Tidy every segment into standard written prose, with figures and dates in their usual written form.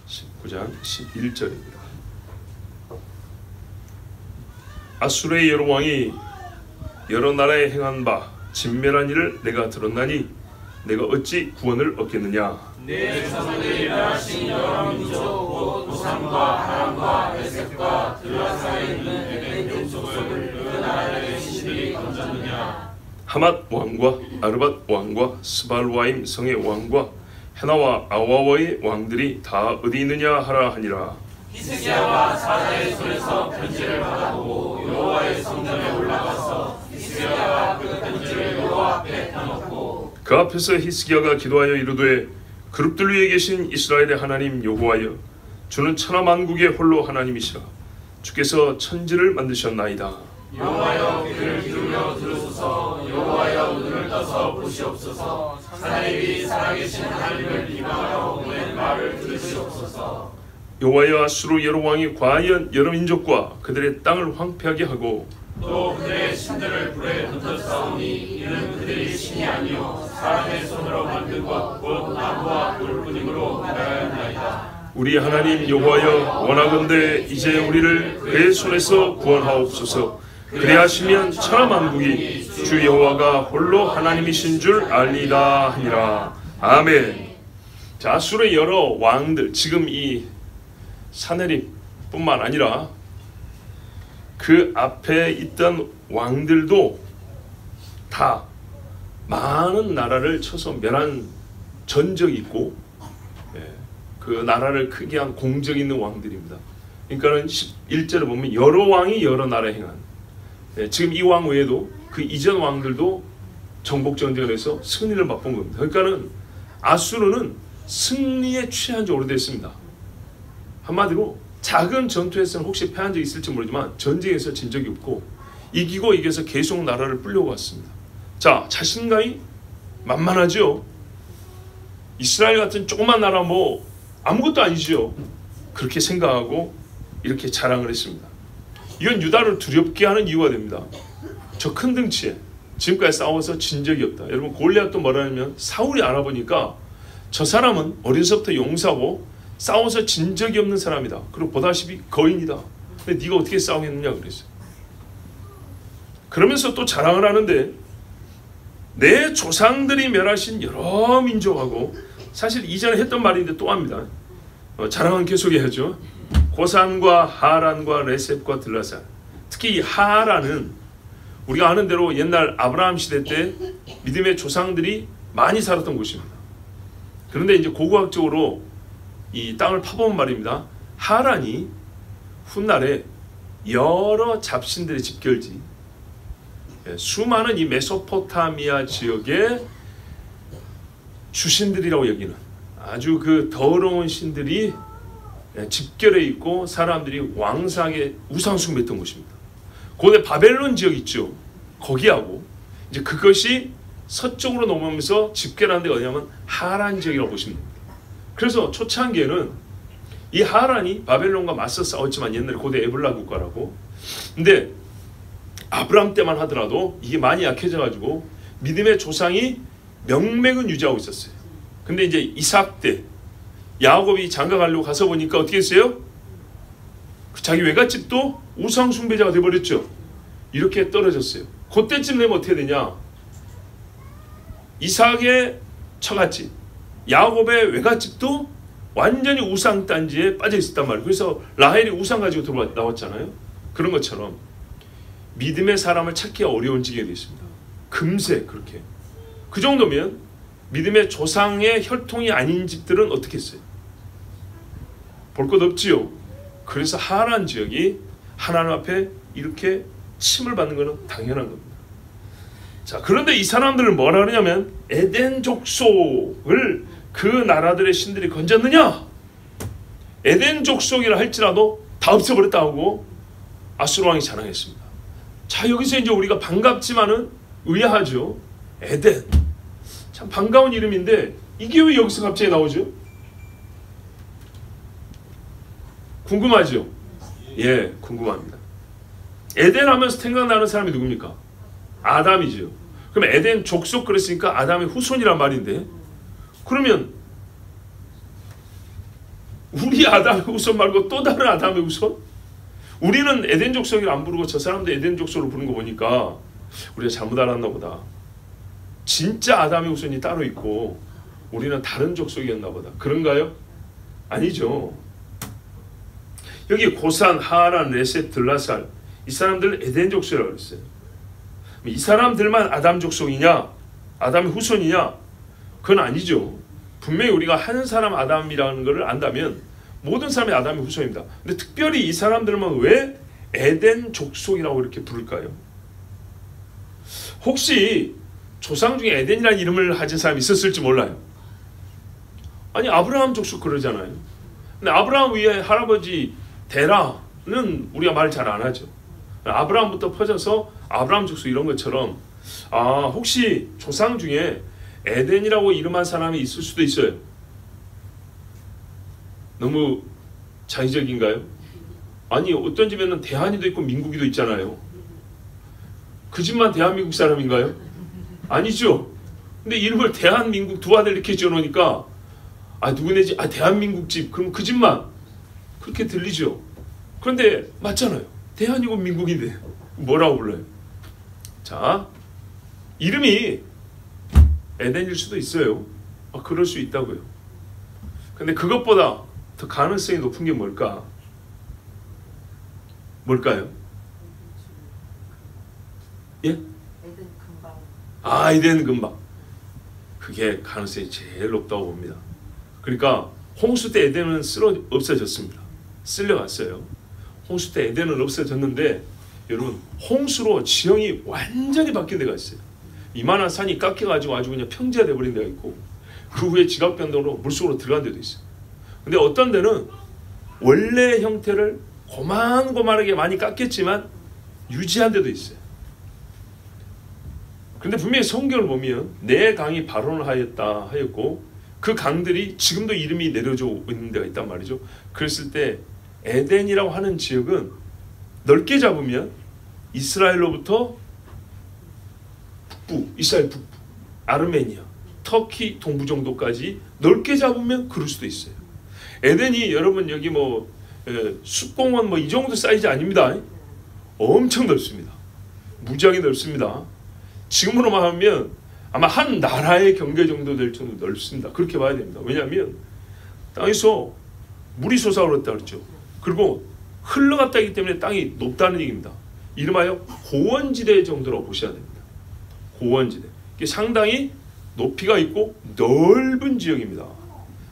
19장 11절입니다. 아수르의 여러 왕이 여러 나라에 행한 바 진멸한 일을 내가 들었나니 내가 어찌 구원을 얻겠느냐. 내 조상들이 멸하신 여러 민족 곧 우산과 하람과 레셋과 들라사에 있는 에덴 족속을 그 나라의 신들이 건졌느냐. 하맛 왕과 아르밧 왕과 스발와임 성의 왕과 헤나와 아와와의 왕들이 다 어디 있느냐 하라 하니라. 히스기야가 사자의 손에서 편지를 받아보고 여호와의 성전에 올라가서 히스기야가 그 편지를 여호와 앞에 펴놓고 그 앞에서 히스기야가 기도하여 이르되 그룹들 위에 계신 이스라엘의 하나님 여호와여, 주는 천하 만국의 홀로 하나님이시라. 주께서 천지를 만드셨나이다. 여호와여 귀를 기울여 들으소서. 여호와여 눈을 떠서 보시옵소서. 사내비 살아계신 하나님을 비방하러 오는 말을 들으시옵소서. 여호와여, 아수르 여러 왕이 과연 여러 민족과 그들의 땅을 황폐하게 하고 또 그들의 신들을 불에 던졌사오니 이는 그들이 신이 아니요 사람의 손으로 만든 것 곧 나무와 돌뿐이므로 말하였나이다. 우리 하나님 여호와여, 원하건대 이제 우리를 그의 손에서 구원하옵소서. 그리하시면 천하 만국이 주 여호와가 홀로 하나님이신 줄 알리다 하니라. 아멘. 자, 아수르의 여러 왕들, 지금 이 사내립뿐만 아니라 그 앞에 있던 왕들도 다 많은 나라를 쳐서 멸한 전적이 있고, 그 나라를 크게 한 공적이 있는 왕들입니다. 그러니까는 11절에 보면 여러 왕이 여러 나라에 행한, 지금 이 왕 외에도 그 이전 왕들도 정복 전쟁을 해서 승리를 맛본 겁니다. 그러니까는 아수르는 승리에 취한 지 오래됐습니다. 한마디로 작은 전투에서는 혹시 패한 적이 있을지 모르지만 전쟁에서 진 적이 없고 이기고 이겨서 계속 나라를 불려고 왔습니다. 자, 자신감이 만만하죠. 이스라엘 같은 조그만 나라 뭐 아무것도 아니죠. 그렇게 생각하고 이렇게 자랑을 했습니다. 이건 유다를 두렵게 하는 이유가 됩니다. 저 큰 등치에 지금까지 싸워서 진 적이 없다. 여러분, 골리앗도 뭐라냐면 사울이 알아보니까 저 사람은 어려서부터 용사고 싸워서 진 적이 없는 사람이다. 그리고 보다시피 거인이다. 근데 네가 어떻게 싸우겠느냐 그랬어요. 그러면서 또 자랑을 하는데 내 조상들이 멸하신 여러 민족하고, 사실 이전에 했던 말인데 또 합니다. 자랑은 계속해야죠. 고산과 하란과 레셉과 들라살. 특히 이 하란은 우리가 아는 대로 옛날 아브라함 시대 때 믿음의 조상들이 많이 살았던 곳입니다. 그런데 이제 고고학적으로 이 땅을 파보면 말입니다. 하란이 훗날에 여러 잡신들의 집결지, 수많은 이 메소포타미아 지역의 주신들이라고 여기는 아주 그 더러운 신들이 집결해 있고 사람들이 왕상에 우상 숭배했던 곳입니다. 고대 바벨론 지역 있죠. 거기하고 이제 그것이 서쪽으로 넘어오면서 집결하는 데가 어디냐면 하란 지역이라고 보시면 됩니다. 그래서 초창기에는 이 하란이 바벨론과 맞서 싸웠지만 옛날에 고대 에블라 국가라고. 근데 아브람 때만 하더라도 이게 많이 약해져가지고 믿음의 조상이 명맥은 유지하고 있었어요. 근데 이제 이삭 때 야곱이 장가가려고 가서 보니까 어떻게 했어요? 자기 외갓집도 우상 숭배자가 돼버렸죠. 이렇게 떨어졌어요. 그때쯤 되면 어떻게 되냐? 이삭의 처갓집, 야곱의 외갓집도 완전히 우상 단지에 빠져 있었단 말이에요. 그래서 라헬이 우상 가지고 나왔잖아요. 그런 것처럼 믿음의 사람을 찾기가 어려운 지경이 있습니다. 금세 그렇게. 그 정도면 믿음의 조상의 혈통이 아닌 집들은 어떻게 했어요? 볼 것 없지요. 그래서 하란 지역이 하나님 앞에 이렇게 침을 받는 것은 당연한 겁니다. 자, 그런데 이 사람들은 뭐라 그러냐면 에덴 족속을 그 나라들의 신들이 건졌느냐? 에덴 족속이라 할지라도 다 없애버렸다 하고 아수르 왕이 자랑했습니다. 자, 여기서 이제 우리가 반갑지만은 의아하죠. 에덴, 참 반가운 이름인데 이게 왜 여기서 갑자기 나오죠? 궁금하죠? 예, 궁금합니다. 에덴 하면서 생각나는 사람이 누굽니까? 아담이죠. 그럼 에덴 족속 그랬으니까 아담의 후손이란 말인데, 그러면 우리 아담의 후손 말고 또 다른 아담의 후손? 우리는 에덴 족속을 안 부르고 저 사람도 에덴 족속으로 부른 거 보니까 우리가 잘못 알았나 보다. 진짜 아담의 후손이 따로 있고 우리는 다른 족속이었나 보다. 그런가요? 아니죠. 여기 고산, 하란, 레셋, 들라살 이 사람들은 에덴 족속이라고 그랬어요. 이 사람들만 아담 족속이냐? 아담의 후손이냐? 그건 아니죠. 분명히 우리가 한 사람 아담이라는 것을 안다면 모든 사람이 아담의 후손입니다. 근데 특별히 이 사람들만 왜 에덴 족속이라고 이렇게 부를까요? 혹시 조상 중에 에덴이라는 이름을 가진 사람이 있었을지 몰라요. 아니 아브라함 족속 그러잖아요. 근데 아브라함 위에 할아버지 데라는 우리가 말 잘 안 하죠. 아브라함부터 퍼져서 아브라함 족속 이런 것처럼 혹시 조상 중에 에덴이라고 이름한 사람이 있을 수도 있어요. 너무 자의적인가요? 아니 어떤 집에는 대한이도 있고 민국이도 있잖아요. 그 집만 대한민국 사람인가요? 아니죠. 근데 이름을 대한민국 두 아들 이렇게 지어놓으니까 누구네 집? 대한민국 집. 그럼 그 집만 그렇게 들리죠. 그런데 맞잖아요. 대한이고 민국인데 뭐라고 불러요? 자, 이름이 에덴일 수도 있어요. 그럴 수 있다고요. 근데 그것보다 더 가능성이 높은 게 뭘까? 뭘까요? 예? 에덴 금방. 에덴 금방. 그게 가능성이 제일 높다고 봅니다. 그러니까 홍수 때 에덴은 없어졌습니다. 쓸려갔어요. 홍수 때 에덴은 없어졌는데 여러분 홍수로 지형이 완전히 바뀐 데가 있어요. 이만한 산이 깎여가지고 아주 그냥 평지가 돼버린 데가 있고 그 후에 지각 변동으로 물속으로 들어간 데도 있어요. 근데 어떤 데는 원래 형태를 고만고만하게 많이 깎였지만 유지한 데도 있어요. 근데 분명히 성경을 보면 네 강이 발원을 하였고 그 강들이 지금도 이름이 내려져 있는 데가 있단 말이죠. 그랬을 때 에덴이라고 하는 지역은 넓게 잡으면 이스라엘로부터 북부, 이스라엘 북부, 아르메니아, 터키 동부 정도까지 넓게 잡으면 그럴 수도 있어요. 에덴이 여러분 여기 숲공원 이 정도 사이즈 아닙니다. 엄청 넓습니다. 무지하게 넓습니다. 지금으로만 하면 아마 한 나라의 경계 정도 될 정도 넓습니다. 그렇게 봐야 됩니다. 왜냐하면 땅에서 물이 솟아오르었다 그랬죠. 그리고 흘러갔다기 때문에 땅이 높다는 얘기입니다. 이름하여 고원지대 정도라고 보셔야 됩니다. 고원지대. 이게 상당히 높이가 있고 넓은 지역입니다.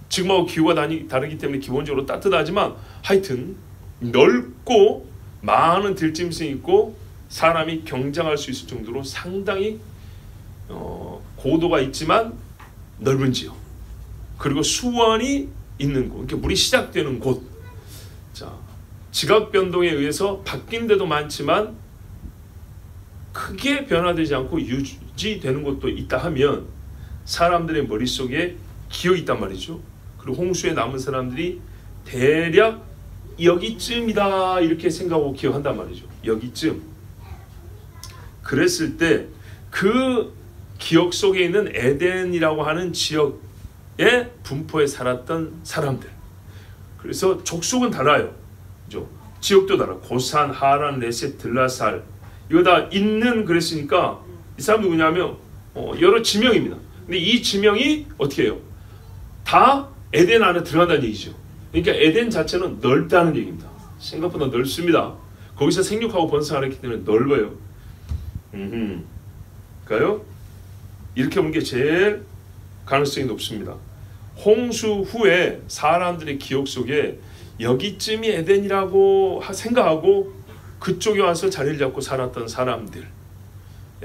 지금하고 기후가 다르기 때문에 기본적으로 따뜻하지만 하여튼 넓고 많은 들짐승이 있고 사람이 경장할 수 있을 정도로 상당히 고도가 있지만 넓은 지역. 그리고 수원이 있는 곳. 그러니까 물이 시작되는 곳. 자, 지각 변동에 의해서 바뀐 데도 많지만 크게 변화되지 않고 유지되는 곳도 있다 하면 사람들의 머릿속에 기억이 있단 말이죠. 그리고 홍수에 남은 사람들이 대략 여기쯤이다 이렇게 생각하고 기억한단 말이죠. 여기쯤. 그랬을 때 그 기억 속에 있는 에덴이라고 하는 지역의 분포에 살았던 사람들. 그래서 족속은 달라요. 그죠? 지역도 달라. 고산, 하란, 레셋, 들라살 이거 다 있는 그랬으니까 이 사람 누구냐면 여러 지명입니다. 근데 이 지명이 어떻게 해요? 다 에덴 안에 들어간다는 얘기죠. 그러니까 에덴 자체는 넓다는 얘기입니다. 생각보다 넓습니다. 거기서 생육하고 번성을 했기 때문에 넓어요. 그러니까요. 이렇게 보는 게 제일 가능성이 높습니다. 홍수 후에 사람들의 기억 속에 여기쯤이 에덴이라고 생각하고 그쪽에 와서 자리를 잡고 살았던 사람들,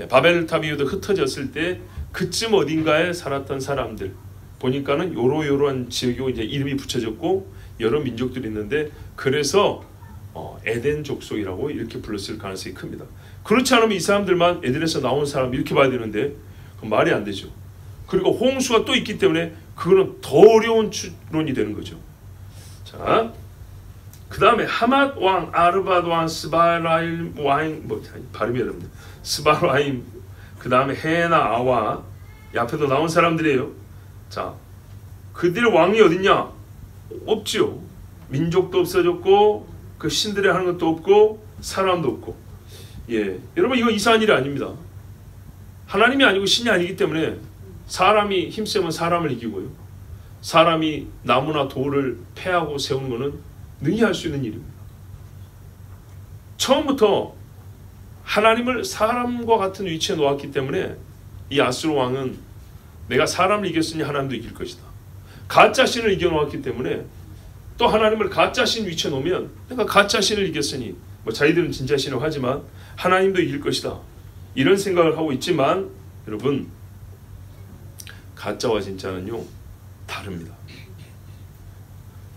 바벨탑이 흩어졌을 때 그쯤 어딘가에 살았던 사람들 보니까는 요러요러한 지역이고 이제 이름이 붙여졌고 여러 민족들이 있는데 그래서 에덴 족속이라고 이렇게 불렀을 가능성이 큽니다. 그렇지 않으면 이 사람들만 에덴에서 나온 사람 이렇게 봐야 되는데 그건 말이 안 되죠. 그리고 홍수가 또 있기 때문에 그거는 더 어려운 추론이 되는 거죠. 자, 그 다음에 하맛 왕, 아르밧 왕, 스바라임 왕, 발음이 어렵네. 스바라임, 그 다음에 헤나, 아와, 이 앞에도 나온 사람들이에요. 자, 그들의 왕이 어딨냐? 없지요. 민족도 없어졌고 그 신들이 하는 것도 없고 사람도 없고. 예, 여러분 이거 이상한 일이 아닙니다. 하나님이 아니고 신이 아니기 때문에 사람이 힘쓰면 사람을 이기고요. 사람이 나무나 돌을 패하고 세우는 것은 능히 할 수 있는 일입니다. 처음부터 하나님을 사람과 같은 위치에 놓았기 때문에 이 아수르 왕은 내가 사람을 이겼으니 하나님도 이길 것이다. 가짜신을 이겨놓았기 때문에 또 하나님을 가짜신 위치에 놓으면 내가 가짜신을 이겼으니 뭐 자기들은 진짜신을 하지만 하나님도 이길 것이다. 이런 생각을 하고 있지만 여러분 가짜와 진짜는요 다릅니다.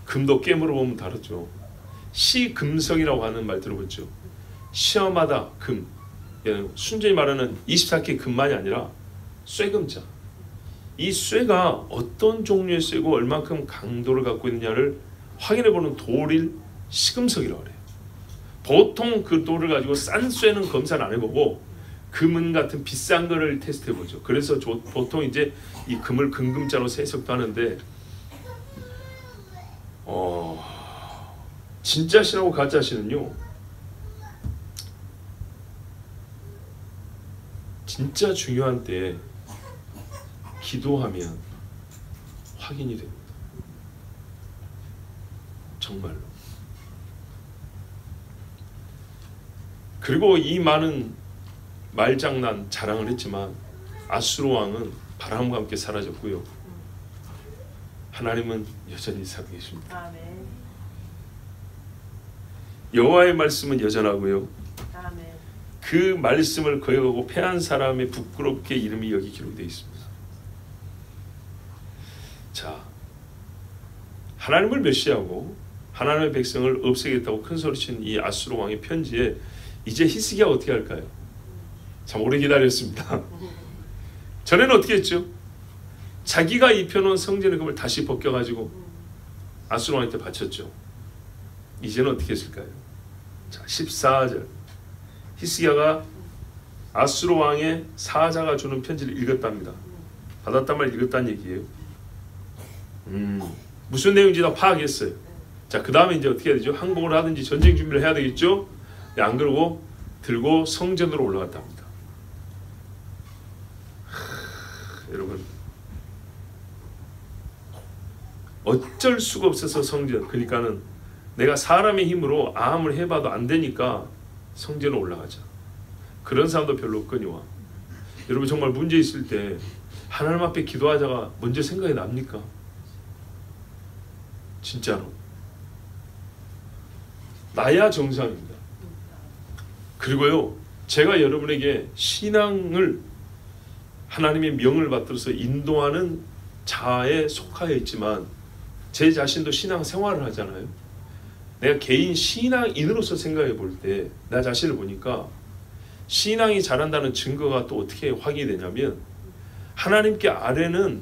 금도 깨물어 보면 다르죠. 시금석이라고 하는 말 들어봤죠. 시험하다 금. 순전히 말하는 24K 금만이 아니라 쇠금자. 이 쇠가 어떤 종류의 쇠고 얼만큼 강도를 갖고 있느냐를 확인해보는 돌일 시금석이라고 그래요. 보통 그 돌을 가지고 싼 쇠는 검사를 안 해보고 금은 같은 비싼 거를 테스트해보죠. 그래서 보통 이제 이 금을 금금자로 세석도 하는데 진짜 신하고 가짜 신은요 진짜 중요한 때에 기도하면 확인이 됩니다. 정말로. 그리고 이 많은 말장난 자랑을 했지만 아수르 왕은 바람과 함께 사라졌고요. 하나님은 여전히 살아계십니다. 아멘. 여호와의 말씀은 여전하고요. 아멘. 그 말씀을 거역하고 패한 사람의 부끄럽게 이름이 여기 기록되어 있습니다. 자, 하나님을 멸시하고 하나님의 백성을 없애겠다고 큰 소리친 이 아수르 왕의 편지에 이제 히스기야가 어떻게 할까요? 참 오래 기다렸습니다. 전에는 어떻게 했죠? 자기가 입혀놓은 성전의 금을 다시 벗겨가지고 아수르 왕한테 바쳤죠. 이제는 어떻게 했을까요? 자, 14절 히스기야가 아수르 왕의 사자가 주는 편지를 읽었답니다. 받았단 말 읽었다는 얘기예요. 무슨 내용인지 다 파악했어요. 자, 그 다음에 이제 어떻게 해야 되죠? 항복을 하든지 전쟁 준비를 해야 되겠죠? 안 그러고 들고 성전으로 올라갔답니다. 여러분 어쩔 수가 없어서 성전, 그러니까는 내가 사람의 힘으로 아무리 해봐도 안 되니까 성전에 올라가자. 그런 사람도 별로 없거니와. 여러분 정말 문제 있을 때 하나님 앞에 기도하자가 먼저 생각이 납니까? 진짜로 나야 정상입니다. 그리고요 제가 여러분에게 신앙을 하나님의 명을 받들어서 인도하는 자에 속하여 있지만 제 자신도 신앙 생활을 하잖아요. 내가 개인 신앙인으로서 생각해 볼 때 나 자신을 보니까 신앙이 잘한다는 증거가 또 어떻게 확인이 되냐면 하나님께 아뢰는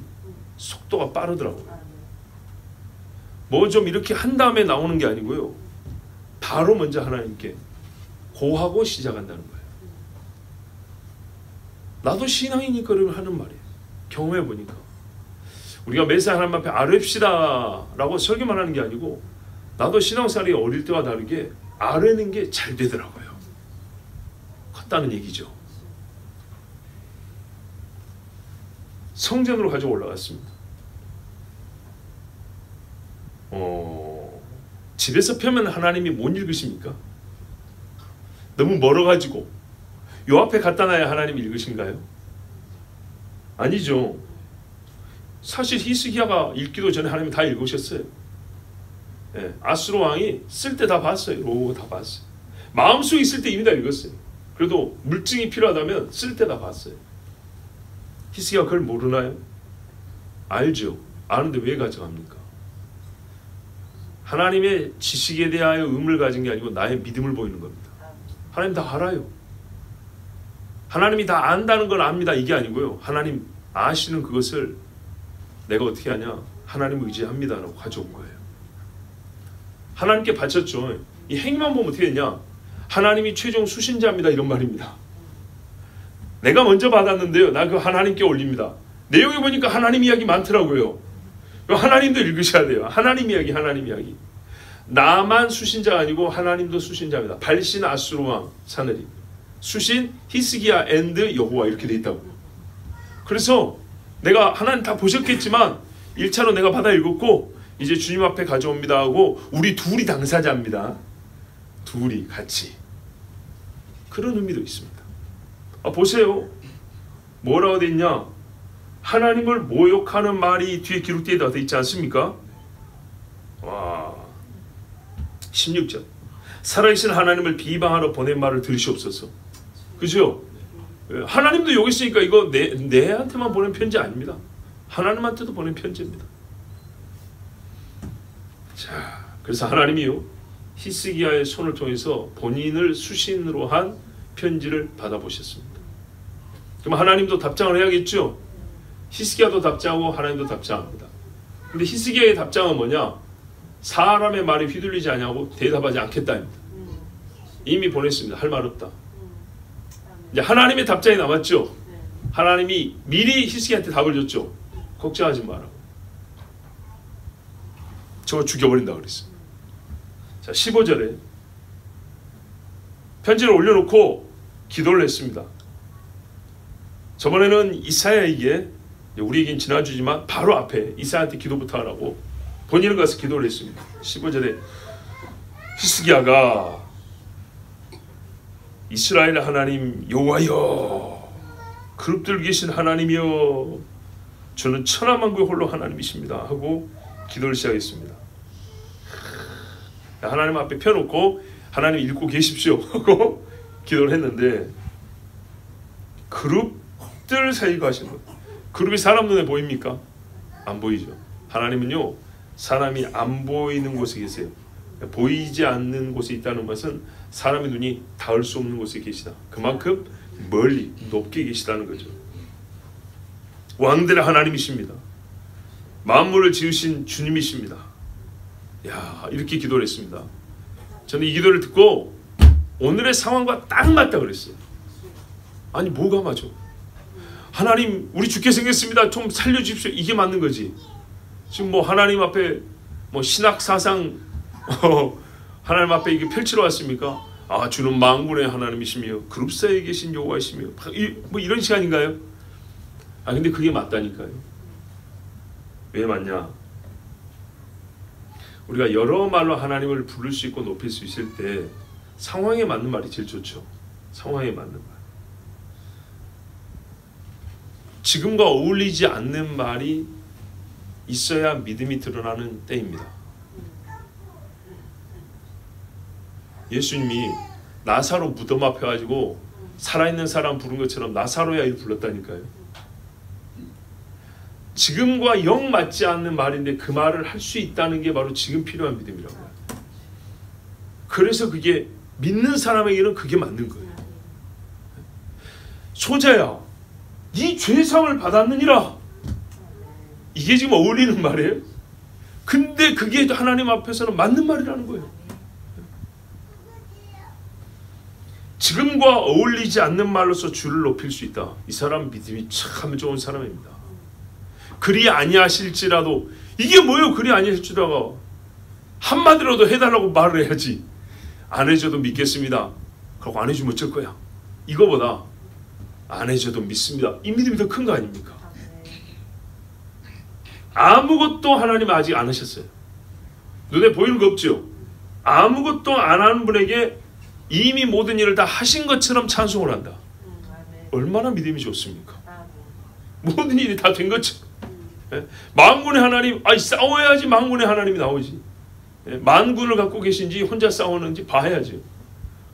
속도가 빠르더라고요. 뭐 좀 이렇게 한 다음에 나오는 게 아니고요. 바로 먼저 하나님께 고하고 시작한다는 거예요. 나도 신앙이니까 그러면 하는 말이에요. 경험해 보니까. 우리가 매사 하나님 앞에 아뢰읍시다 라고 설교만 하는 게 아니고 나도 신앙생활이 어릴 때와 다르게 아뢰는 게 잘 되더라고요. 컸다는 얘기죠. 성전으로 가지고 올라갔습니다. 집에서 펴면 하나님이 못 읽으십니까? 너무 멀어가지고 요 앞에 갖다 놔야 하나님이 읽으신가요? 아니죠. 사실 히스기야가 읽기도 전에 하나님이 다 읽으셨어요. 예, 아수르 왕이 쓸 때 다 봤어요. 다 봤어요. 마음속에 있을 때 이미 다 읽었어요. 그래도 물증이 필요하다면 쓸 때 다 봤어요. 히스기야가 그걸 모르나요? 알죠. 아는데 왜 가져갑니까? 하나님의 지식에 대하여 의문을 가진 게 아니고 나의 믿음을 보이는 겁니다. 하나님 다 알아요. 하나님이 다 안다는 걸 압니다. 이게 아니고요. 하나님 아시는 그것을 내가 어떻게 하냐? 하나님을 의지합니다 라고 가져온 거예요. 하나님께 바쳤죠. 이 행위만 보면 어떻게 되냐? 하나님이 최종 수신자입니다 이런 말입니다. 내가 먼저 받았는데요. 나 그 하나님께 올립니다. 내용에 보니까 하나님 이야기 많더라고요. 하나님도 읽으셔야 돼요. 하나님 이야기, 하나님 이야기. 나만 수신자가 아니고 하나님도 수신자입니다. 발신 아수르 왕 사느립, 수신 히스기야 앤드 여호와 이렇게 돼 있다고. 그래서 내가 하나님 다 보셨겠지만 1차로 내가 받아 읽었고 이제 주님 앞에 가져옵니다 하고 우리 둘이 당사자입니다. 둘이 같이. 그런 의미도 있습니다. 보세요. 뭐라고 돼 있냐? 하나님을 모욕하는 말이 뒤에 기록되어 있지 않습니까? 와, 16절. 살아계신 하나님을 비방하러 보낸 말을 들으시옵소서. 그죠? 하나님도 여기 있으니까 이거 내한테만 보낸 편지 아닙니다. 하나님한테도 보낸 편지입니다. 자, 그래서 하나님이요 히스기야의 손을 통해서 본인을 수신으로 한 편지를 받아보셨습니다. 그럼 하나님도 답장을 해야겠죠? 히스기야도 답장하고 하나님도 답장합니다. 근데 히스기야의 답장은 뭐냐? 사람의 말에 휘둘리지 않냐고 대답하지 않겠다입니다. 이미 보냈습니다. 할 말 없다. 이제 하나님의 답장이 남았죠. 하나님이 미리 히스기야한테 답을 줬죠. 걱정하지 마라고. 저거 죽여버린다 그랬어요. 자, 15절에 편지를 올려놓고 기도를 했습니다. 저번에는 이사야에게, 우리에겐 지난주지만 바로 앞에 이사야한테 기도부터 하라고 본인은 가서 기도를 했습니다. 15절에 히스기야가 이스라엘 하나님 여호와여, 그룹들 계신 하나님이여, 저는 천하만국의 홀로 하나님이십니다 하고 기도를 시작했습니다. 하나님 앞에 펴놓고 하나님 읽고 계십시오 하고 기도를 했는데 그룹들 사이가 하시는 거예요. 그룹이 사람 눈에 보입니까? 안 보이죠. 하나님은요 사람이 안 보이는 곳에 계세요. 보이지 않는 곳에 있다는 것은 사람의 눈이 닿을 수 없는 곳에 계시다. 그만큼 멀리 높게 계시다는 거죠. 왕들의 하나님이십니다. 만물을 지으신 주님이십니다. 야, 이렇게 기도를 했습니다. 저는 이 기도를 듣고 오늘의 상황과 딱 맞다 그랬어요. 아니 뭐가 맞아? 하나님 우리 죽게 생겼습니다. 좀 살려주십시오. 이게 맞는 거지. 지금 뭐 하나님 앞에 뭐 신학 사상 하나님 앞에 이게 펼치러 왔습니까? 아, 주는 만군의 하나님이시며 그룹 사이에 계신 여호와이시며 뭐 이런 시간인가요? 아, 근데 그게 맞다니까요. 왜 맞냐? 우리가 여러 말로 하나님을 부를 수 있고 높일 수 있을 때 상황에 맞는 말이 제일 좋죠. 상황에 맞는 말. 지금과 어울리지 않는 말이 있어야 믿음이 드러나는 때입니다. 예수님이 나사로 무덤 앞에 가지고 살아있는 사람 부른 것처럼 나사로의 아이를 불렀다니까요. 지금과 영 맞지 않는 말인데 그 말을 할 수 있다는 게 바로 지금 필요한 믿음이라고요. 그래서 그게 믿는 사람에게는 그게 맞는 거예요. 소자야, 네 죄상을 받았느니라. 이게 지금 어울리는 말이에요. 근데 그게 하나님 앞에서는 맞는 말이라는 거예요. 지금과 어울리지 않는 말로서 주를 높일 수 있다. 이 사람 믿음이 참 좋은 사람입니다. 그리 아니하실지라도, 이게 뭐예요? 그리 아니하실지라도 한마디라도 해달라고 말을 해야지. 안 해줘도 믿겠습니다. 그러고 안 해주면 어쩔 거야. 이거보다 안 해줘도 믿습니다. 이 믿음이 더 큰 거 아닙니까? 아무것도 하나님 아직 안 하셨어요. 눈에 보이는 거 없죠? 아무것도 안 하는 분에게 이미 모든 일을 다 하신 것처럼 찬송을 한다. 얼마나 믿음이 좋습니까? 모든 일이 다 된 것처럼. 만군의 하나님, 싸워야지 만군의 하나님이 나오지. 만군을 갖고 계신지 혼자 싸우는지 봐야죠.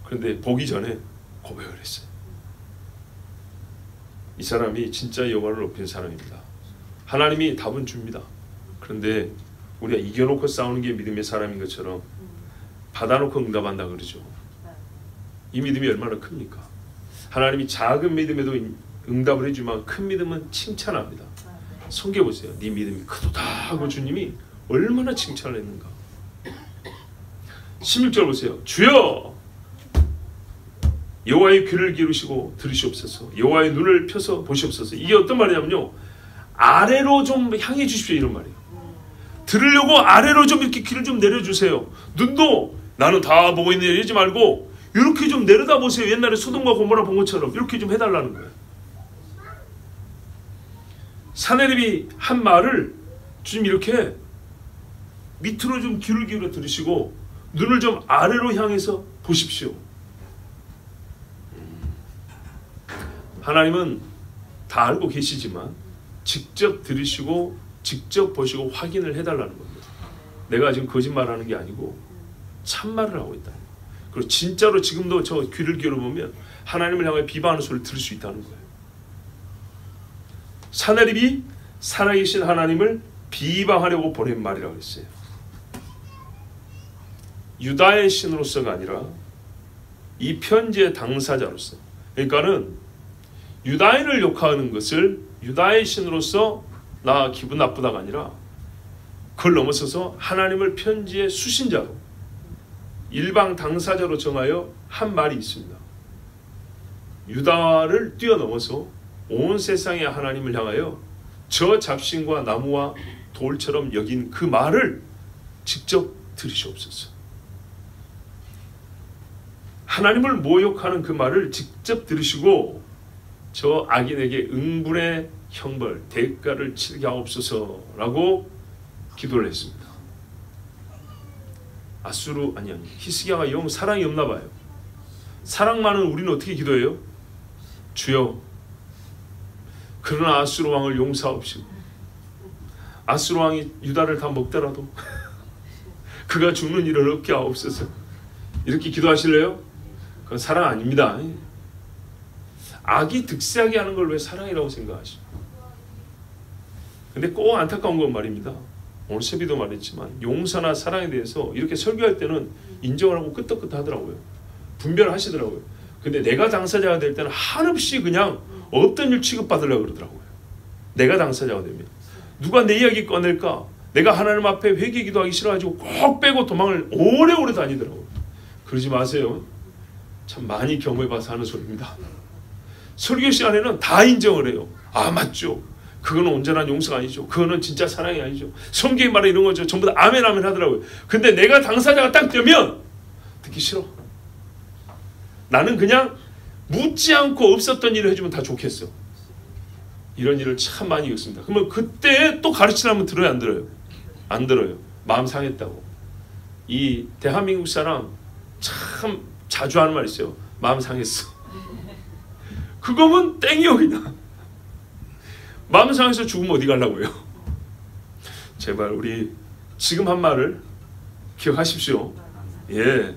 그런데 보기 전에 고백을 했어요. 이 사람이 진짜 여호와를 높이는 사람입니다. 하나님이 답은 줍니다. 그런데 우리가 이겨놓고 싸우는 게 믿음의 사람인 것처럼 받아놓고 응답한다 그러죠. 이 믿음이 얼마나 큽니까? 하나님이 작은 믿음에도 응답을 해주면 큰 믿음은 칭찬합니다. 성경보세요. 네 믿음이 크도다 하고 주님이 얼마나 칭찬을 했는가. 16절 보세요. 주여 여호와의 귀를 기울이시고 들으시옵소서. 여호와의 눈을 펴서 보시옵소서. 이게 어떤 말이냐면요, 아래로 좀 향해 주십시오 이런 말이에요. 들으려고 아래로 좀 이렇게 귀를 좀 내려주세요. 눈도 나는 다 보고 있는데 이러지 말고 이렇게 좀 내려다 보세요. 옛날에 소돔과 고모라 본 것처럼 이렇게 좀 해달라는 거예요. 사내립이 한 말을 주님 이렇게 밑으로 좀 귀를 기울여 들으시고 눈을 좀 아래로 향해서 보십시오. 하나님은 다 알고 계시지만 직접 들으시고 직접 보시고 확인을 해달라는 겁니다. 내가 지금 거짓말하는 게 아니고 참말을 하고 있다. 그리고 진짜로 지금도 저 귀를 기울여보면 하나님을 향해 비방하는 소리를 들을 수 있다는 거예요. 사내립이 살아계신 하나님을 비방하려고 보낸 말이라고 했어요. 유다의 신으로서가 아니라 이 편지의 당사자로서, 그러니까는 유다인을 욕하는 것을 유다의 신으로서 나 기분 나쁘다가 아니라 그걸 넘어서서 하나님을 편지의 수신자로 일방 당사자로 정하여 한 말이 있습니다. 유다를 뛰어넘어서 온 세상의 하나님을 향하여 저 잡신과 나무와 돌처럼 여긴 그 말을 직접 들으시옵소서. 하나님을 모욕하는 그 말을 직접 들으시고 저 악인에게 응분의 형벌, 대가를 치르게 하옵소서라고 기도를 했습니다. 히스기야가 영 사랑이 없나 봐요. 사랑 많은 우리는 어떻게 기도해요? 주여, 그러나 아수르 왕을 용서하옵시고 아수르 왕이 유다를 다 먹더라도 그가 죽는 일을 없게 하옵소서. 이렇게 기도하실래요? 그건 사랑 아닙니다. 악이 득세하게 하는 걸 왜 사랑이라고 생각하시죠? 근데 꼭 안타까운 건 말입니다. 오늘 세비도 말했지만 용서나 사랑에 대해서 이렇게 설교할 때는 인정을 하고 끄떡끄떡 하더라고요. 분별을 하시더라고요. 근데 내가 당사자가 될 때는 한없이 그냥 없던 일 취급받으려고 그러더라고요. 내가 당사자가 되면 누가 내 이야기 꺼낼까? 내가 하나님 앞에 회개 기도하기 싫어가지고 꼭 빼고 도망을 오래오래 다니더라고요. 그러지 마세요. 참 많이 경험해봐서 하는 소리입니다. 설교 시간에는 다 인정을 해요. 아, 맞죠. 그거는 온전한 용서가 아니죠. 그거는 진짜 사랑이 아니죠. 성경이 말해 이런 거죠. 전부 다 아멘 아멘 하더라고요. 근데 내가 당사자가 딱 되면 듣기 싫어. 나는 그냥 묻지 않고 없었던 일을 해주면 다 좋겠어. 이런 일을 참 많이 겪습니다. 그러면 그때 또 가르치려면 들어요, 안 들어요? 안 들어요. 마음 상했다고. 이 대한민국 사람 참 자주 하는 말 있어요. 마음 상했어. 그거면 땡이요 그냥. 마음 상해서 죽으면 어디 가려고요? 제발 우리 지금 한 말을 기억하십시오. 예,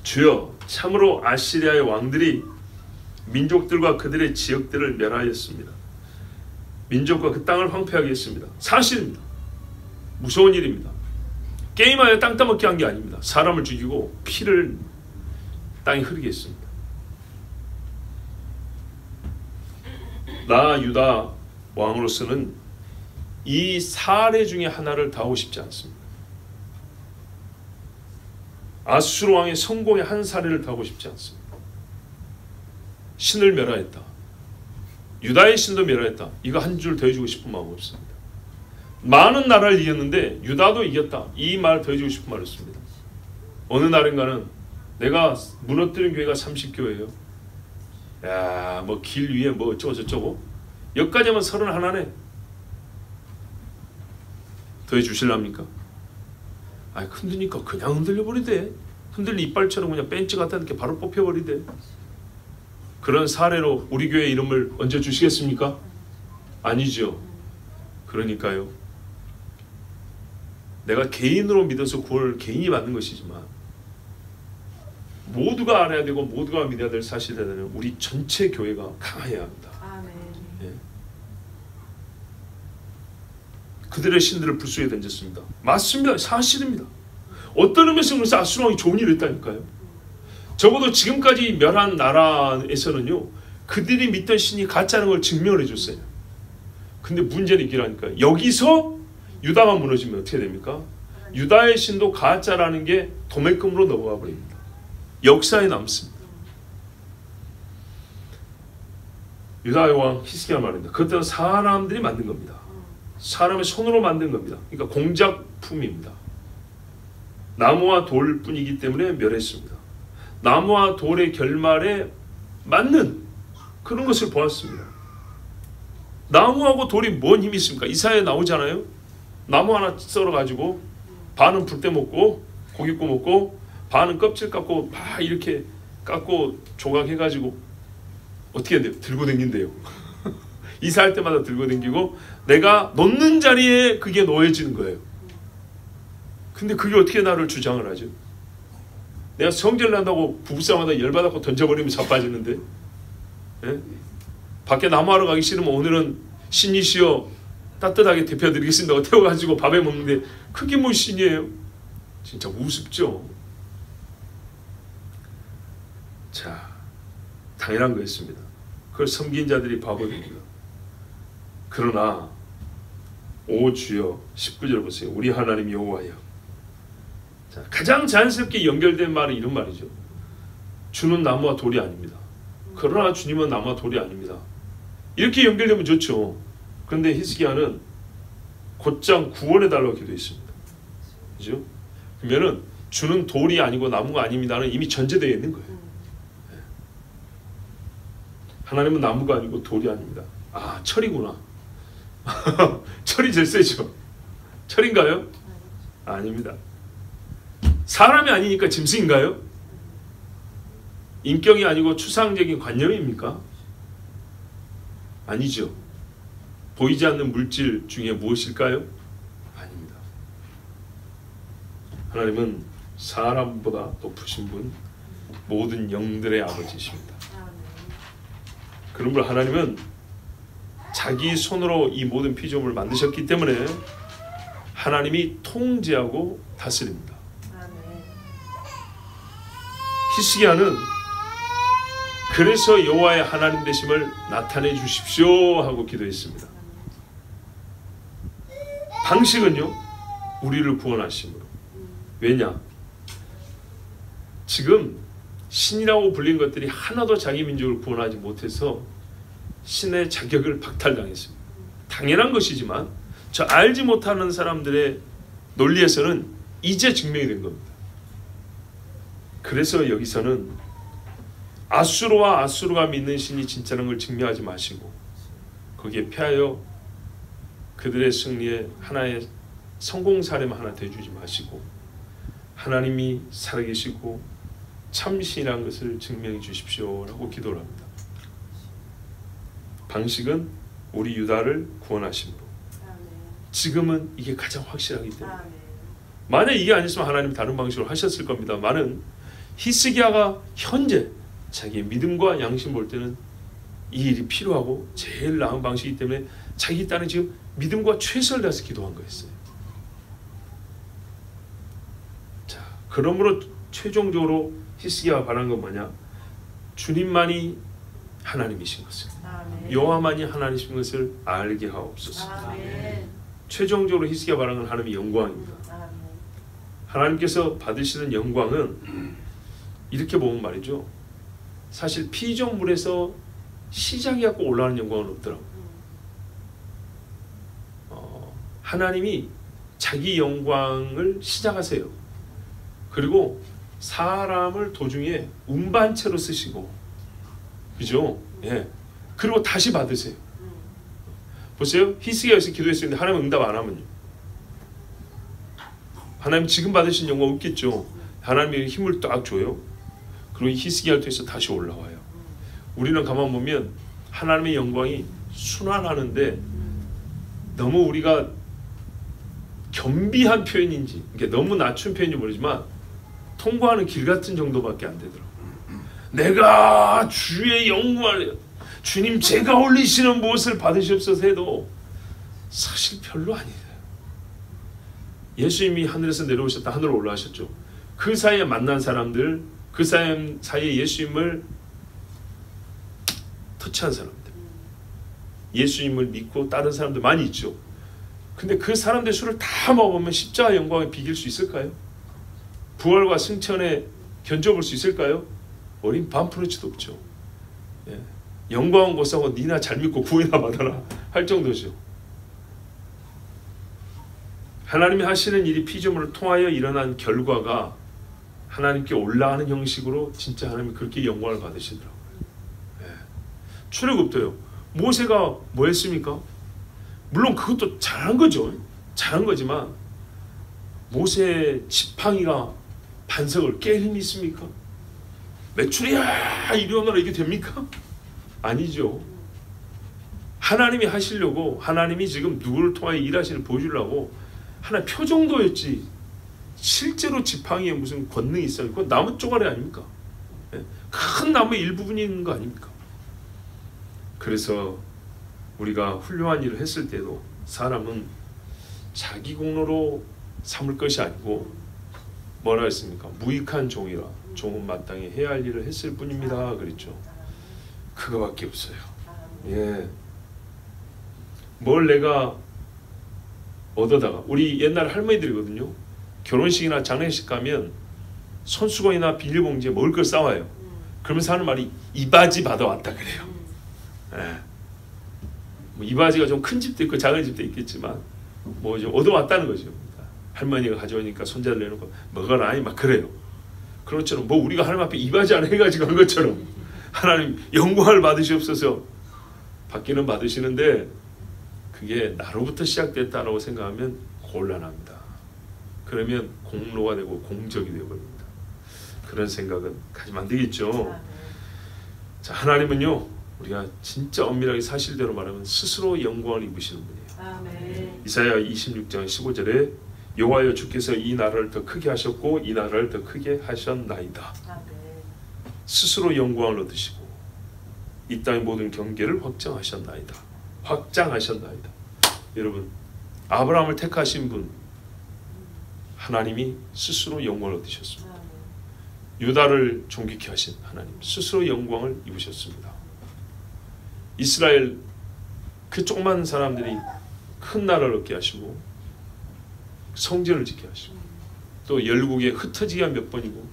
주여, 참으로 아시리아의 왕들이 민족들과 그들의 지역들을 멸하였습니다. 민족과 그 땅을 황폐하게 했습니다. 사실입니다. 무서운 일입니다. 게임하여 땅 따먹게 한 게 아닙니다. 사람을 죽이고 피를 땅에 흐르게 했습니다. 나 유다 왕으로서는 이 사례 중에 하나를 다 하고 싶지 않습니다. 아수르 왕의 성공의 한 사례를 다 하고 싶지 않습니다. 신을 멸하였다. 유다의 신도 멸하였다. 이거 한 줄 더 해주고 싶은 마음 없습니다. 많은 나라를 이겼는데 유다도 이겼다. 이 말 더 해주고 싶은 말이었습니다. 어느 날인가는 내가 무너뜨린 교회가 30교회예요. 야, 뭐 길 위에 뭐 어쩌고 저쩌고 여기까지 하면 31네. 더 해주실랍니까? 아이, 흔드니까 그냥 흔들려버리대. 흔들린 이빨처럼 그냥 벤치 갖다 이렇게 바로 뽑혀버리대. 그런 사례로 우리 교회 이름을 얹어주시겠습니까? 아니죠. 그러니까요, 내가 개인으로 믿어서 구원을 개인이 받는 것이지만 모두가 알아야 되고 모두가 믿어야 될 사실에는 우리 전체 교회가 강해야 합니다. 아멘. 예. 그들의 신들을 불쏘에 던졌습니다. 맞습니다. 사실입니다. 어떤 의미에서 그래서 아수르 왕이 좋은 일을 했다니까요. 적어도 지금까지 멸한 나라에서는요, 그들이 믿던 신이 가짜라는 걸 증명을 해줬어요. 근데 문제는 이기라니까요. 여기서 유다가 무너지면 어떻게 됩니까? 유다의 신도 가짜라는 게 도매금으로 넘어가 버립니다. 역사에 남습니다. 유다의 왕 히스기야 말입니다. 그것들은 사람들이 만든 겁니다. 사람의 손으로 만든 겁니다. 그러니까 공작품입니다. 나무와 돌뿐이기 때문에 멸했습니다. 나무와 돌의 결말에 맞는 그런 것을 보았습니다. 나무하고 돌이 뭔 힘이 있습니까? 이사야에 나오잖아요. 나무 하나 썰어가지고 반은 불 때 먹고 고기 구워 먹고 반은 껍질 깎고 막 이렇게 깎고 조각해가지고 어떻게 해야 돼요? 들고 다닌대요. 이사할 때마다 들고 다니고 내가 놓는 자리에 그게 놓여지는 거예요. 근데 그게 어떻게 나를 주장을 하죠? 내가 성질을 난다고 부부싸움하다 열받아서 던져버리면 자빠지는데, 예? 밖에 나무하러 가기 싫으면 오늘은 신이시여 따뜻하게 데펴드리겠습니다. 태워가지고 밥에 먹는데 그게 뭐 신이에요? 진짜 우습죠. 자, 당연한 거였습니다. 그걸 섬긴 자들이 바보입니다. 그러나 오 주여 19절 보세요. 우리 하나님 여호와여. 자, 가장 자연스럽게 연결된 말은 이런 말이죠. 주는 나무와 돌이 아닙니다. 그러나 주님은 나무와 돌이 아닙니다. 이렇게 연결되면 좋죠. 그런데 히스기야는 곧장 구원해달라고 기도했습니다. 그죠? 그러면은 주는 돌이 아니고 나무가 아닙니다는 이미 전제되어 있는 거예요. 하나님은 나무가 아니고 돌이 아닙니다. 아, 철이구나. 철이 제일 세죠. 철인가요? 아닙니다. 사람이 아니니까 짐승인가요? 인격이 아니고 추상적인 관념입니까? 아니죠. 보이지 않는 물질 중에 무엇일까요? 아닙니다. 하나님은 사람보다 높으신 분, 모든 영들의 아버지십니다. 그러므로 하나님은 자기 손으로 이 모든 피조물을 만드셨기 때문에 하나님이 통제하고 다스립니다. 히스기야는 그래서 여호와의 하나님 되심을 나타내 주십시오 하고 기도했습니다. 방식은요, 우리를 구원하심으로. 왜냐? 지금 신이라고 불린 것들이 하나도 자기 민족을 구원하지 못해서 신의 자격을 박탈당했습니다. 당연한 것이지만 저 알지 못하는 사람들의 논리에서는 이제 증명이 된 겁니다. 그래서 여기서는 아수르와 아수르가 믿는 신이 진짜라는 걸 증명하지 마시고 거기에 패하여 그들의 승리에 하나의 성공 사례만 하나 대주지 마시고 하나님이 살아계시고 참신이라는 것을 증명해 주십시오 라고 기도를 합니다. 방식은 우리 유다를 구원하심으로. 지금은 이게 가장 확실하기 때문에 만약 이게 아니었으면 하나님 다른 방식으로 하셨을 겁니다. 많은 히스기야가 현재 자기의 믿음과 양심 볼 때는 이 일이 필요하고 제일 나은 방식이기 때문에 자기 딸은 지금 믿음과 최선을 다해서 기도한 거였어요. 자, 그러므로 최종적으로 히스기야가 바란 건 뭐냐? 주님만이 하나님이신 것을, 여호와만이 하나님이신 것을 알게 하옵소서. 최종적으로 히스기야 바란 건 하나님의 영광입니다. 하나님께서 받으시는 영광은 이렇게 보면 말이죠. 사실 피조물에서 시작이 갖고 올라가는 영광은 없더라고요. 하나님이 자기 영광을 시작하세요. 그리고 사람을 도중에 운반체로 쓰시고, 그죠? 예. 그리고 다시 받으세요. 보세요. 히스기야에서 기도했었는데 하나님 응답 안 하면요. 하나님 지금 받으신 영광 없겠죠. 하나님이 힘을 딱 줘요. 그리고 히스기야를 통해서 다시 올라와요. 우리는 가만 보면 하나님의 영광이 순환하는데 너무 우리가 겸비한 표현인지 이게 너무 낮춘 표현인지 모르지만 통과하는 길 같은 정도밖에 안 되더라고요. 내가 주의 영광을 주님 제가 올리시는 무엇을 받으시옵소서 해도 사실 별로 아니에요. 예수님이 하늘에서 내려오셨다 하늘로 올라가셨죠. 그 사이에 만난 사람들, 그 사이에 예수님을 터치한 사람들, 예수님을 믿고 따른 사람들 많이 있죠. 근데 그 사람들 수를 다 먹으면 십자가 영광에 비길 수 있을까요? 부활과 승천에 견뎌볼 수 있을까요? 어린 반프로치도 없죠. 예. 영광은 못사고 니나 잘 믿고 구원이나 받아라 할 정도죠. 하나님이 하시는 일이 피조물을 통하여 일어난 결과가 하나님께 올라가는 형식으로 진짜 하나님이 그렇게 영광을 받으시더라고요. 예. 출애굽도요. 모세가 뭐 했습니까? 물론 그것도 잘한 거죠. 잘한 거지만 모세 지팡이가 반석을 깰 힘이 있습니까? 메추리야 이리 오너라 이게 됩니까? 아니죠. 하나님이 하시려고, 하나님이 지금 누구를 통하여 일하시는 보여주려고 하나의 표정도였지 실제로 지팡이에 무슨 권능이 있어요? 그건 나무 쪼가리 아닙니까? 큰 나무의 일부분이 있는 거 아닙니까? 그래서 우리가 훌륭한 일을 했을 때도 사람은 자기 공로로 삼을 것이 아니고 뭐라 했습니까? 무익한 종이라 종은 마땅히 해야 할 일을 했을 뿐입니다. 그랬죠. 그거밖에 없어요. 예. 뭘 내가 얻어다가, 우리 옛날 할머니들이거든요. 결혼식이나 장례식 가면 손수건이나 비닐봉지에 먹을 걸 싸와요. 그러면서 하는 말이 이바지 받아왔다 그래요. 예. 뭐 이바지가 좀 큰 집도 있고 작은 집도 있겠지만 뭐 좀 얻어왔다는 거죠. 할머니가 가져오니까 손자를 내놓고 먹어라 아니 막 그래요. 그런 것처럼 뭐 우리가 하나님 앞에 이바지 안 해가지고 한 것처럼 하나님 영광을 받으시옵소서 받기는 받으시는데 그게 나로부터 시작됐다라고 생각하면 곤란합니다. 그러면 공로가 되고 공적이 되어버립니다. 그런 생각은 가지면 안 되겠죠. 자, 하나님은요 우리가 진짜 엄밀하게 사실대로 말하면 스스로 영광을 입으시는 분이에요. 아멘. 이사야 26장 15절에 여호와여 주께서 이 나라를 더 크게 하셨고 이 나라를 더 크게 하셨나이다. 아멘. 스스로 영광을 얻으시고 이 땅의 모든 경계를 확장하셨나이다. 확장하셨나이다. 여러분 아브라함을 택하신 분 하나님이 스스로 영광을 얻으셨습니다. 아멘. 유다를 존귀케 하신 하나님 스스로 영광을 입으셨습니다. 이스라엘 그 조그만 사람들이 큰 나라를 얻게 하시고 성전을 짓게 하시고 또 열국에 흩어지게 한 몇 번이고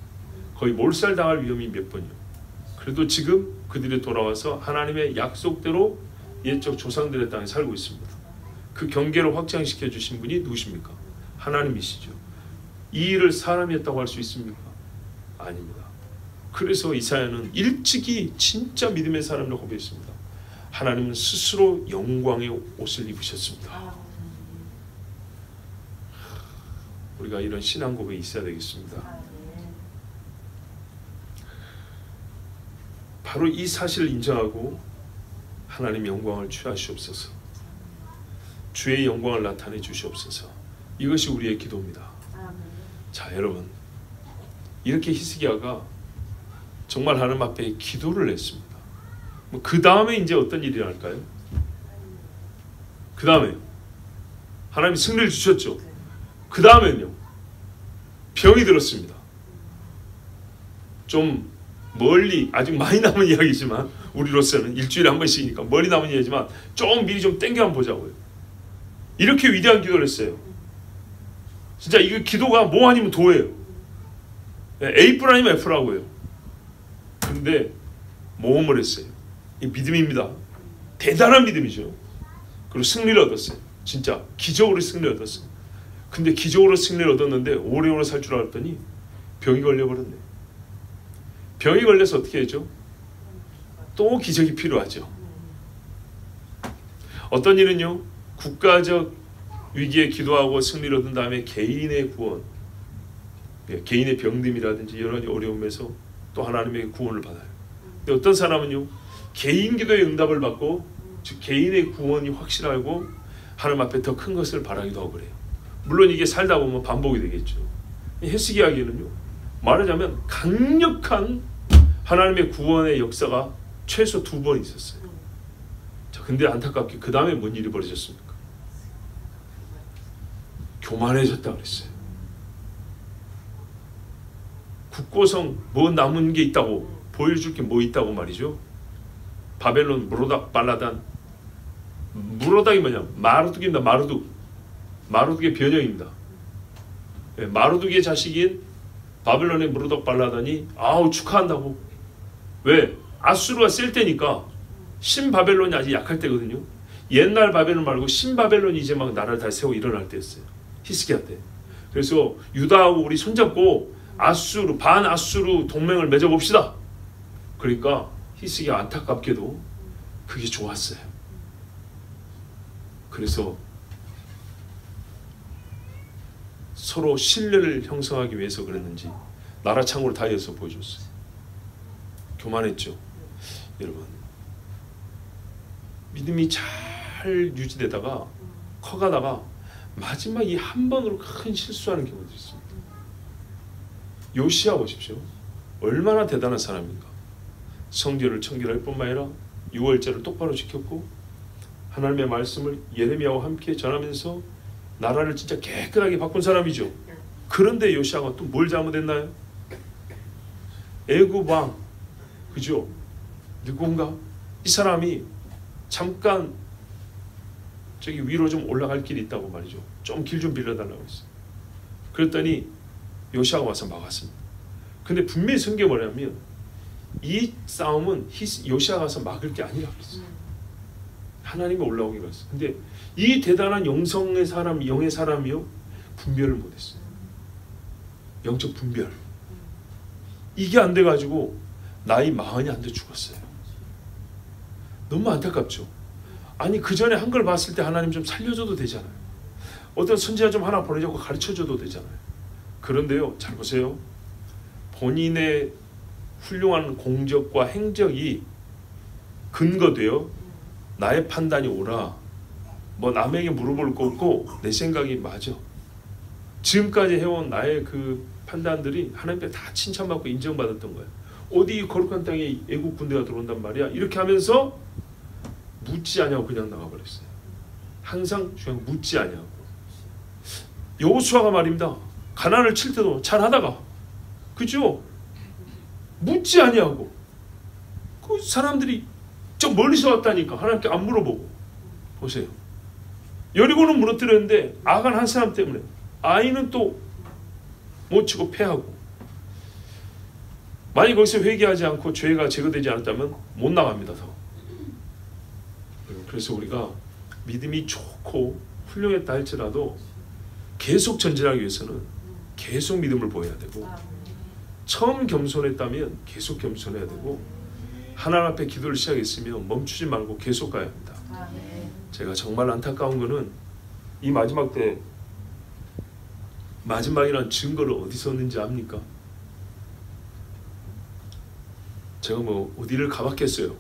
거의 몰살당할 위험이 몇 번이요. 그래도 지금 그들이 돌아와서 하나님의 약속대로 옛적 조상들의 땅에 살고 있습니다. 그 경계를 확장시켜 주신 분이 누구십니까? 하나님이시죠. 이 일을 사람이 했다고 할 수 있습니까? 아닙니다. 그래서 이사야는 일찍이 진짜 믿음의 사람이라고 고백했습니다. 하나님은 스스로 영광의 옷을 입으셨습니다. 우리가 이런 신앙 고백이 있어야 되겠습니다. 바로 이 사실을 인정하고 하나님 영광을 취하시옵소서. 주의 영광을 나타내 주시옵소서. 이것이 우리의 기도입니다. 자, 여러분 이렇게 히스기야가 정말 하나님 앞에 기도를 했습니다. 그 다음에 이제 어떤 일이 날까요? 그 다음에 하나님이 승리를 주셨죠. 그 다음에는요 병이 들었습니다. 좀 멀리 아직 많이 남은 이야기지만 우리로서는 일주일에 한 번씩이니까 멀리 남은 이야기지만 좀 미리 좀 땡겨 한번 보자고요. 이렇게 위대한 기도를 했어요. 진짜 이거 기도가 뭐 아니면 도예요. A+ 아니면 F라고요. 근데 모험을 했어요. 이 믿음입니다. 대단한 믿음이죠. 그리고 승리를 얻었어요. 진짜 기적으로 승리를 얻었어요. 근데 기적으로 승리를 얻었는데 오래오래 살 줄 알았더니 병이 걸려버렸네. 병이 걸려서 어떻게 하죠? 또 기적이 필요하죠. 어떤 일은요 국가적 위기에 기도하고 승리를 얻은 다음에 개인의 구원, 개인의 병듦이라든지 여러 가지 어려움에서 또 하나님의 구원을 받아요. 근데 어떤 사람은요 개인 기도의 응답을 받고 즉 개인의 구원이 확실하고 하나님 앞에 더 큰 것을 바라기도 하고 그래요. 물론 이게 살다 보면 반복이 되겠죠. 히스기야에게는요 말하자면 강력한 하나님의 구원의 역사가 최소 2번 있었어요. 자, 근데 안타깝게 그 다음에 뭔 일이 벌어졌습니까? 교만해졌다 그랬어요. 국고성 뭐 남은 게 있다고 보여줄 게 뭐 있다고 말이죠. 바벨론 무로닥 발라단. 무로닥이 뭐냐? 마르둑입니다. 마르둑. 마르둑의 변형입니다. 마르둑의 자식인 바벨론의 무로닥 발라단이 아우 축하한다고. 왜? 아수르가 셀 때니까 신바벨론이 아직 약할 때거든요. 옛날 바벨론 말고 신바벨론이 이제 막 나라를 다시 세우고 일어날 때였어요. 히스기야 때. 그래서 유다하고 우리 손잡고 아수르 반아수르 동맹을 맺어봅시다. 그러니까 히스기야 안타깝게도 그게 좋았어요. 그래서 서로 신뢰를 형성하기 위해서 그랬는지 나라 창고를 다 열어서 보여줬어요. 교만했죠. 여러분, 믿음이 잘 유지되다가 커가다가 마지막 이 한 번으로 큰 실수하는 경우도 있습니다. 요시야 보십시오. 얼마나 대단한 사람인가. 성전을 청결할 뿐만 아니라 유월절을 똑바로 지켰고 하나님의 말씀을 예레미야와 함께 전하면서 나라를 진짜 깨끗하게 바꾼 사람이죠. 그런데 요시야가 또 뭘 잘못했나요? 애굽 왕, 그죠? 누군가 이 사람이 잠깐 저기 위로 좀 올라갈 길이 있다고 말이죠. 좀 길 좀 빌려달라고 했어요. 그랬더니 요시야가 와서 막았습니다. 근데 분명히 성경에 뭐냐면 이 싸움은 요시야가 와서 막을 게 아니라고 했어요. 하나님이 올라오기로 했어요. 근데 이 대단한 영성의 사람, 영의 사람이요 분별을 못했어요. 영적 분별. 이게 안 돼가지고 나이 40이 안 돼 죽었어요. 너무 안타깝죠. 아니 그 전에 한 걸 봤을 때 하나님 좀 살려줘도 되잖아요. 어떤 선지자 좀 하나 보내자고 가르쳐줘도 되잖아요. 그런데요, 잘 보세요. 본인의 훌륭한 공적과 행적이 근거되어 나의 판단이 옳아. 뭐 남에게 물어볼 거 없고 내 생각이 맞아. 지금까지 해온 나의 그 판단들이 하나님께 다 칭찬받고 인정받았던 거예요. 어디 거룩한 땅에 애국 군대가 들어온단 말이야. 이렇게 하면서 묻지 않냐고 그냥 나가버렸어요. 항상 그냥 묻지 않냐고. 여호수아가 말입니다. 가나안을 칠 때도 잘하다가 그죠? 묻지 않냐고. 그 사람들이 저 멀리서 왔다니까 하나님께 안 물어보고. 보세요. 여리고는 무너뜨렸는데 아간 한 사람 때문에 아이는 또 못 치고 패하고. 만약 거기서 회개하지 않고 죄가 제거되지 않았다면 못 나갑니다. 더. 그래서 우리가 믿음이 좋고 훌륭했다 할지라도 계속 전진하기 위해서는 계속 믿음을 보여야 되고, 처음 겸손했다면 계속 겸손해야 되고, 하나님 앞에 기도를 시작했으면 멈추지 말고 계속 가야 합니다. 제가 정말 안타까운 거는 이 마지막 때 마지막이란 증거를 어디서 얻는지 압니까? 제가 뭐 어디를 가봤겠어요.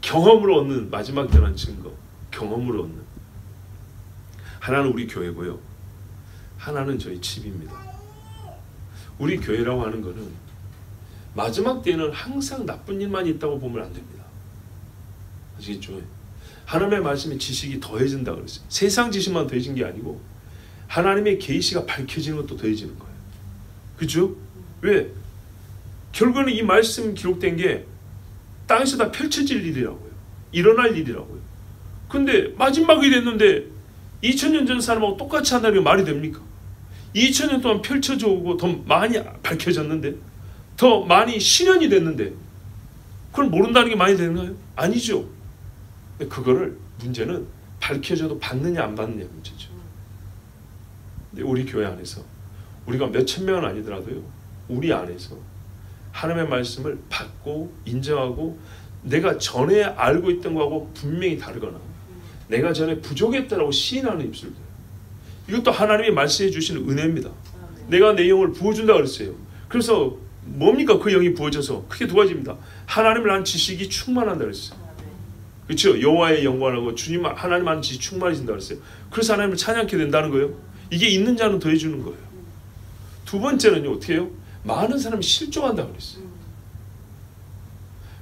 경험으로 얻는 마지막 때란 증거, 경험으로 얻는. 하나는 우리 교회고요, 하나는 저희 집입니다. 우리 교회라고 하는 거는 마지막 때는 항상 나쁜 일만 있다고 보면 안 됩니다. 아시겠죠? 하나님의 말씀의 지식이 더해진다 그랬어요. 세상 지식만 더해진 게 아니고 하나님의 계시가 밝혀지는 것도 더해지는 거예요. 그렇죠? 왜? 결국은 이 말씀 기록된 게 땅에서 다 펼쳐질 일이라고요. 일어날 일이라고요. 근데 마지막이 됐는데 2000년 전 사람하고 똑같이 한다는 게 말이 됩니까? 2000년 동안 펼쳐져 오고 더 많이 밝혀졌는데, 더 많이 실현이 됐는데 그걸 모른다는 게 많이 되는가요? 아니죠. 근데 그거를 문제는 밝혀져도 받느냐 안 받느냐 문제죠. 근데 우리 교회 안에서 우리가 몇천 명은 아니더라도요, 우리 안에서 하나님의 말씀을 받고 인정하고, 내가 전에 알고 있던 거하고 분명히 다르거나 내가 전에 부족했다라고 시인하는 입술들, 이것도 하나님이 말씀해 주시는 은혜입니다. 내가 내 영을 부어준다 그랬어요. 그래서 뭡니까? 그 영이 부어져서 크게 두 가지입니다. 하나님을 아는 지식이 충만한다 그랬어요. 그렇죠? 여호와의 영광하고 주님 하나님 아는 지식이 충만해진다 그랬어요. 그래서 하나님을 찬양하게 된다는 거예요. 이게 있는 자는 더해주는 거예요. 두 번째는요, 어떻게 해요? 많은 사람이 실족한다 그랬어요.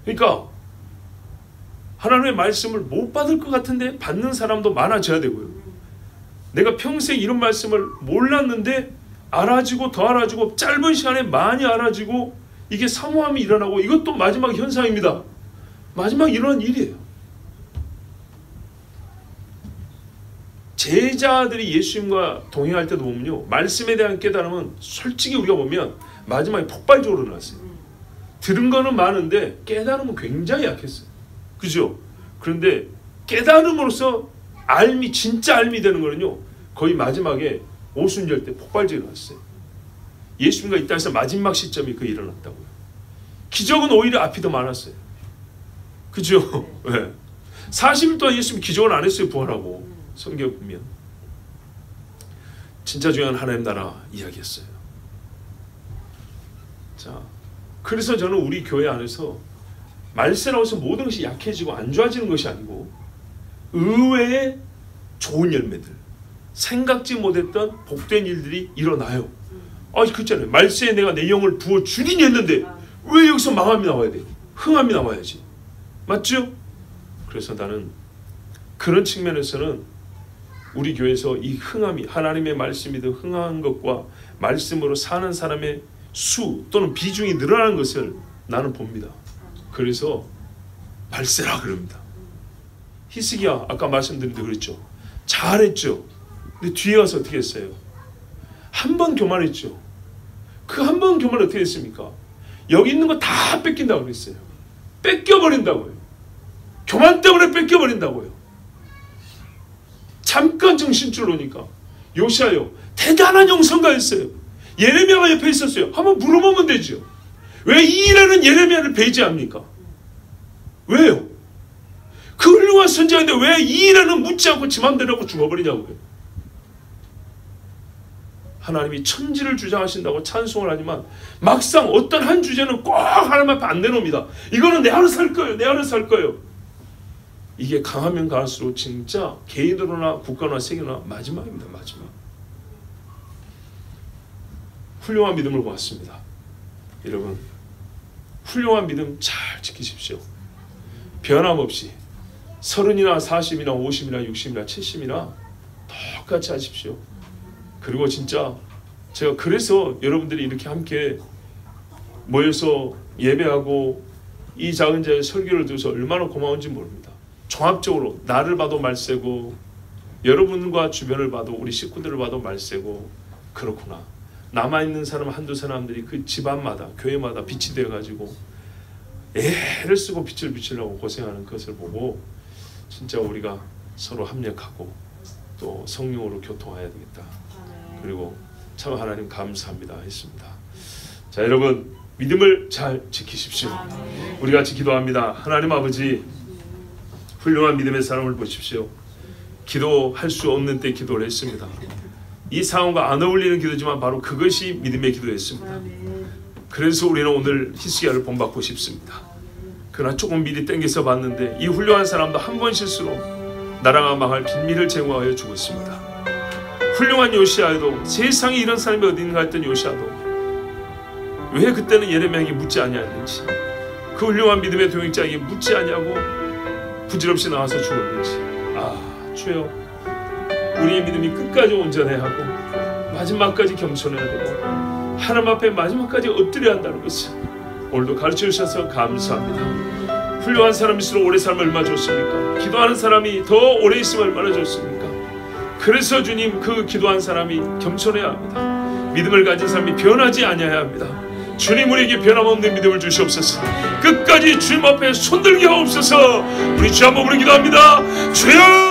그러니까 하나님의 말씀을 못 받을 것 같은데 받는 사람도 많아져야 되고요. 내가 평생 이런 말씀을 몰랐는데 알아지고 더 알아지고 짧은 시간에 많이 알아지고 이게 사모함이 일어나고, 이것도 마지막 현상입니다. 마지막 일어난 일이에요. 제자들이 예수님과 동행할 때도 보면요, 말씀에 대한 깨달음은 솔직히 우리가 보면 마지막에 폭발적으로 일어났어요. 들은 거는 많은데 깨달음은 굉장히 약했어요. 그죠? 그런데 깨달음으로써 알미, 진짜 알미 되는 거는요, 거의 마지막에 오순절 때 폭발적이 일어났어요. 예수님과 이 땅에서 마지막 시점이 그 일어났다고요. 기적은 오히려 앞이 더 많았어요. 그죠? 네. 40일 동안 예수님이 기적을 안 했어요. 부활하고. 성경 보면 진짜 중요한 하나님 나라 이야기였어요. 자, 그래서 저는 우리 교회 안에서 말세 나와서 모든 것이 약해지고 안 좋아지는 것이 아니고 의외의 좋은 열매들, 생각지 못했던 복된 일들이 일어나요. 그렇잖아요. 말세에 내가 내 영을 부어 주리니 했는데 왜 여기서 망함이 나와야 돼? 흥함이 나와야지. 맞죠? 그래서 나는 그런 측면에서는 우리 교회에서 이 흥함이 하나님의 말씀이든 흥한 것과 말씀으로 사는 사람의 수 또는 비중이 늘어나는 것을 나는 봅니다. 그래서 말세라 그럽니다. 히스기야 아까 말씀드린 데 그랬죠. 잘했죠. 근데 뒤에 와서 어떻게 했어요? 한 번 교만했죠. 그 한 번 교만 어떻게 했습니까? 여기 있는 거 다 뺏긴다고 그랬어요. 뺏겨버린다고요. 교만 때문에 뺏겨버린다고요. 잠깐 정신줄 놓으니까 요시아요 대단한 영성가였어요. 예레미야가 옆에 있었어요. 한번 물어보면 되죠. 왜 이 일하는 예레미야를 배제합니까? 왜요? 그 훌륭한 선지자인데 왜 이 일하는 묻지 않고 지 맘대로 하고 죽어버리냐고요. 하나님이 천지를 주장하신다고 찬송을 하지만 막상 어떤 한 주제는 꼭 하나님 앞에 안 내놓습니다. 이거는 내 안에서 할 거예요. 내 안에서 할 거예요. 이게 강하면 강할수록 진짜 개인으로나 국가나 세계나 마지막입니다. 마지막. 훌륭한 믿음을 보았습니다. 여러분 훌륭한 믿음 잘 지키십시오. 변함없이 30이나 40이나 50이나 60이나 70이나 똑같이 하십시오. 그리고 진짜 제가 그래서 여러분들이 이렇게 함께 모여서 예배하고 이 작은 자의 설교를 들어서 얼마나 고마운지 모릅니다. 종합적으로 나를 봐도 말세고 여러분과 주변을 봐도 우리 식구들을 봐도 말세고 그렇구나. 남아있는 사람 한두 사람들이 그 집안마다 교회마다 빛이 되어가지고 애를 쓰고 빛을 비추려고 고생하는 것을 보고 진짜 우리가 서로 합력하고 또 성령으로 교통해야 되겠다. 그리고 참 하나님 감사합니다 했습니다. 자 여러분 믿음을 잘 지키십시오. 우리 같이 기도합니다. 하나님 아버지 훌륭한 믿음의 사람을 보십시오. 기도할 수 없는 때 기도를 했습니다. 이 상황과 안 어울리는 기도지만 바로 그것이 믿음의 기도였습니다. 그래서 우리는 오늘 히스기야를 본받고 싶습니다. 그러나 조금 미리 땡겨서 봤는데 이 훌륭한 사람도 한 번 실수로 나라가 망할 빈미를 제공하여 죽었습니다. 훌륭한 요시아도 세상에 이런 사람이 어딘가 했던 요시아도 왜 그때는 예레미야에게 묻지 아니하는지 그 훌륭한 믿음의 동역자에게 묻지 아니하고 부질없이 나와서 죽었는지 주여 우리의 믿음이 끝까지 온전해야 하고 마지막까지 겸손해야 되고 하나님 앞에 마지막까지 엎드려야 한다는 것을 오늘도 가르쳐 주셔서 감사합니다. 훌륭한 사람일수록 오래 살면 얼마나 좋습니까? 기도하는 사람이 더 오래 있으면 얼마나 좋습니까? 그래서 주님 그 기도한 사람이 겸손해야 합니다. 믿음을 가진 사람이 변하지 아니해야 합니다. 주님 우리에게 변함없는 믿음을 주시옵소서. 끝까지 주님 앞에 손들게 하옵소서. 우리 주 한번 부르기도 합니다. 주여